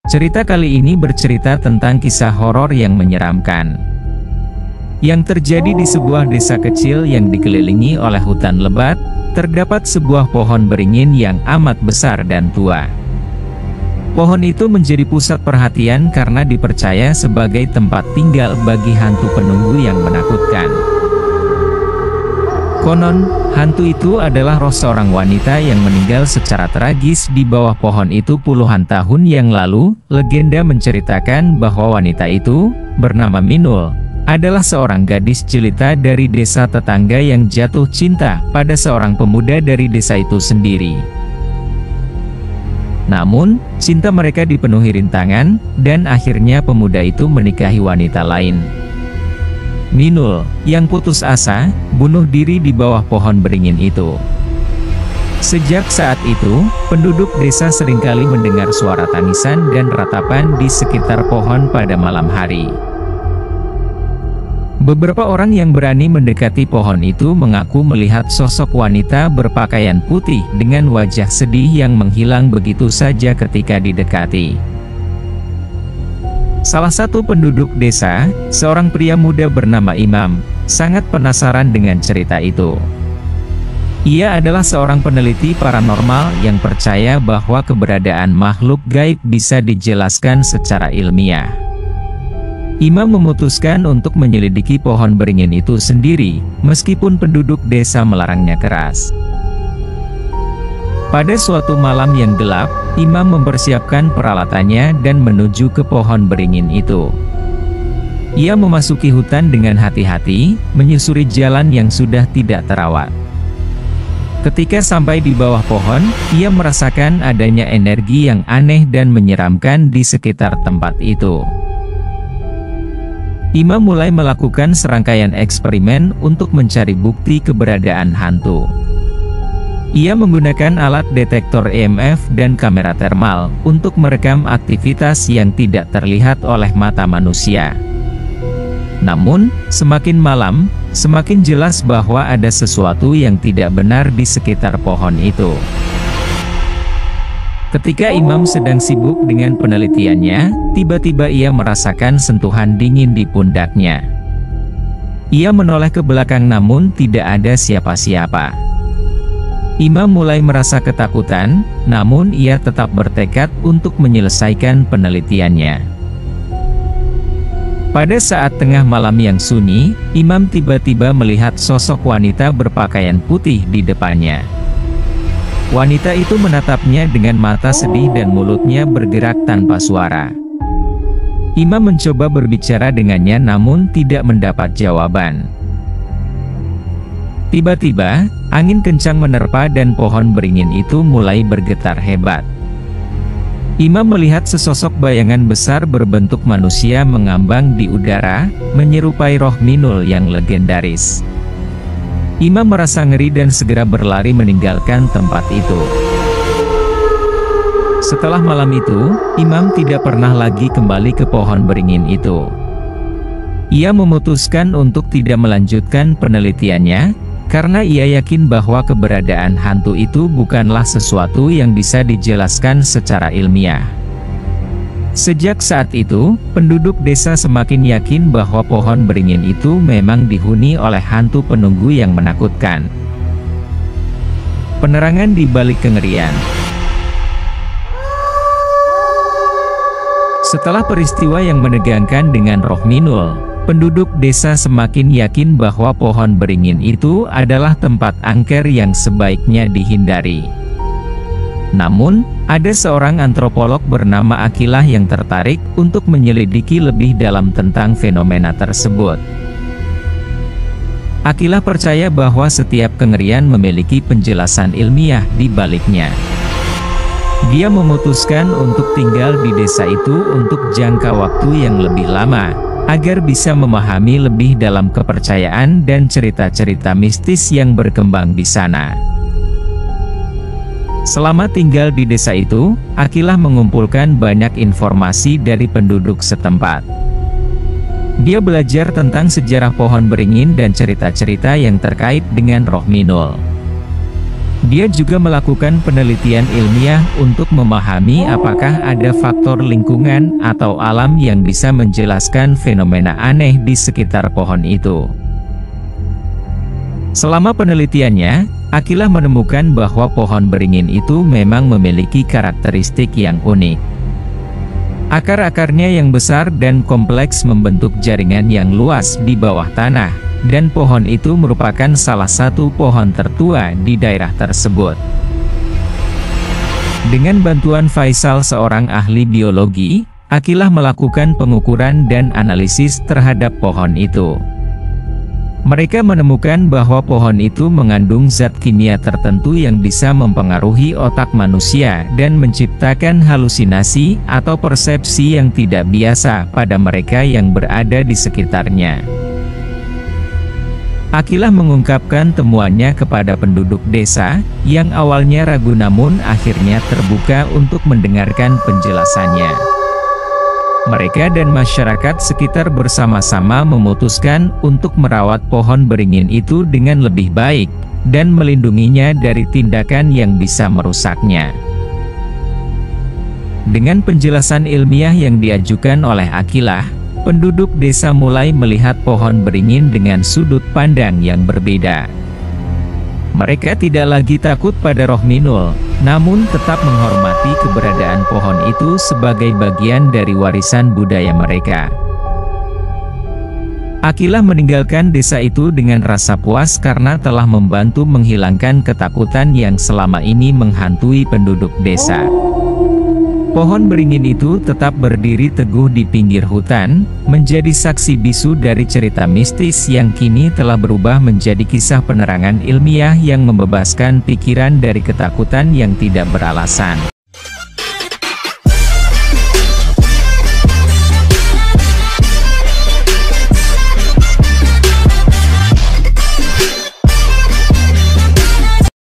Cerita kali ini bercerita tentang kisah horor yang menyeramkan, yang terjadi di sebuah desa kecil yang dikelilingi oleh hutan lebat. Terdapat sebuah pohon beringin yang amat besar dan tua. Pohon itu menjadi pusat perhatian karena dipercaya sebagai tempat tinggal bagi hantu penunggu yang menakutkan. Konon, hantu itu adalah roh seorang wanita yang meninggal secara tragis di bawah pohon itu puluhan tahun yang lalu. Legenda menceritakan bahwa wanita itu, bernama Minul, adalah seorang gadis jelita dari desa tetangga yang jatuh cinta pada seorang pemuda dari desa itu sendiri. Namun, cinta mereka dipenuhi rintangan, dan akhirnya pemuda itu menikahi wanita lain. Minul, yang putus asa, bunuh diri di bawah pohon beringin itu. Sejak saat itu, penduduk desa seringkali mendengar suara tangisan dan ratapan di sekitar pohon pada malam hari. Beberapa orang yang berani mendekati pohon itu mengaku melihat sosok wanita berpakaian putih dengan wajah sedih yang menghilang begitu saja ketika didekati. Salah satu penduduk desa, seorang pria muda bernama Imam, sangat penasaran dengan cerita itu. Ia adalah seorang peneliti paranormal yang percaya bahwa keberadaan makhluk gaib bisa dijelaskan secara ilmiah. Imam memutuskan untuk menyelidiki pohon beringin itu sendiri, meskipun penduduk desa melarangnya keras. Pada suatu malam yang gelap, Imam mempersiapkan peralatannya dan menuju ke pohon beringin itu. Ia memasuki hutan dengan hati-hati, menyusuri jalan yang sudah tidak terawat. Ketika sampai di bawah pohon, ia merasakan adanya energi yang aneh dan menyeramkan di sekitar tempat itu. Imam mulai melakukan serangkaian eksperimen untuk mencari bukti keberadaan hantu. Ia menggunakan alat detektor EMF dan kamera termal untuk merekam aktivitas yang tidak terlihat oleh mata manusia. Namun, semakin malam, semakin jelas bahwa ada sesuatu yang tidak benar di sekitar pohon itu. Ketika Imam sedang sibuk dengan penelitiannya, tiba-tiba ia merasakan sentuhan dingin di pundaknya. Ia menoleh ke belakang namun tidak ada siapa-siapa. Imam mulai merasa ketakutan, namun ia tetap bertekad untuk menyelesaikan penelitiannya. Pada saat tengah malam yang sunyi, Imam tiba-tiba melihat sosok wanita berpakaian putih di depannya. Wanita itu menatapnya dengan mata sedih dan mulutnya bergerak tanpa suara. Imam mencoba berbicara dengannya namun tidak mendapat jawaban. Tiba-tiba, angin kencang menerpa dan pohon beringin itu mulai bergetar hebat. Imam melihat sesosok bayangan besar berbentuk manusia mengambang di udara, menyerupai roh Minul yang legendaris. Imam merasa ngeri dan segera berlari meninggalkan tempat itu. Setelah malam itu, Imam tidak pernah lagi kembali ke pohon beringin itu. Ia memutuskan untuk tidak melanjutkan penelitiannya, karena ia yakin bahwa keberadaan hantu itu bukanlah sesuatu yang bisa dijelaskan secara ilmiah. Sejak saat itu, penduduk desa semakin yakin bahwa pohon beringin itu memang dihuni oleh hantu penunggu yang menakutkan. Penerangan di balik kengerian. Setelah peristiwa yang menegangkan dengan roh Minul, penduduk desa semakin yakin bahwa pohon beringin itu adalah tempat angker yang sebaiknya dihindari. Namun, ada seorang antropolog bernama Akilah yang tertarik untuk menyelidiki lebih dalam tentang fenomena tersebut. Akilah percaya bahwa setiap kengerian memiliki penjelasan ilmiah di baliknya. Dia memutuskan untuk tinggal di desa itu untuk jangka waktu yang lebih lama, agar bisa memahami lebih dalam kepercayaan dan cerita-cerita mistis yang berkembang di sana. Selama tinggal di desa itu, Akilah mengumpulkan banyak informasi dari penduduk setempat. Dia belajar tentang sejarah pohon beringin dan cerita-cerita yang terkait dengan roh Minul. Dia juga melakukan penelitian ilmiah untuk memahami apakah ada faktor lingkungan atau alam yang bisa menjelaskan fenomena aneh di sekitar pohon itu. Selama penelitiannya, Aqilah menemukan bahwa pohon beringin itu memang memiliki karakteristik yang unik. Akar-akarnya yang besar dan kompleks membentuk jaringan yang luas di bawah tanah, dan pohon itu merupakan salah satu pohon tertua di daerah tersebut. Dengan bantuan Faisal, seorang ahli biologi, Aqilah melakukan pengukuran dan analisis terhadap pohon itu. Mereka menemukan bahwa pohon itu mengandung zat kimia tertentu yang bisa mempengaruhi otak manusia dan menciptakan halusinasi atau persepsi yang tidak biasa pada mereka yang berada di sekitarnya. Aqilah mengungkapkan temuannya kepada penduduk desa, yang awalnya ragu namun akhirnya terbuka untuk mendengarkan penjelasannya. Mereka dan masyarakat sekitar bersama-sama memutuskan untuk merawat pohon beringin itu dengan lebih baik, dan melindunginya dari tindakan yang bisa merusaknya. Dengan penjelasan ilmiah yang diajukan oleh Aqilah, penduduk desa mulai melihat pohon beringin dengan sudut pandang yang berbeda. Mereka tidak lagi takut pada roh Minul, namun tetap menghormati keberadaan pohon itu sebagai bagian dari warisan budaya mereka. Aqilah meninggalkan desa itu dengan rasa puas karena telah membantu menghilangkan ketakutan yang selama ini menghantui penduduk desa. Pohon beringin itu tetap berdiri teguh di pinggir hutan, menjadi saksi bisu dari cerita mistis yang kini telah berubah menjadi kisah penerangan ilmiah yang membebaskan pikiran dari ketakutan yang tidak beralasan.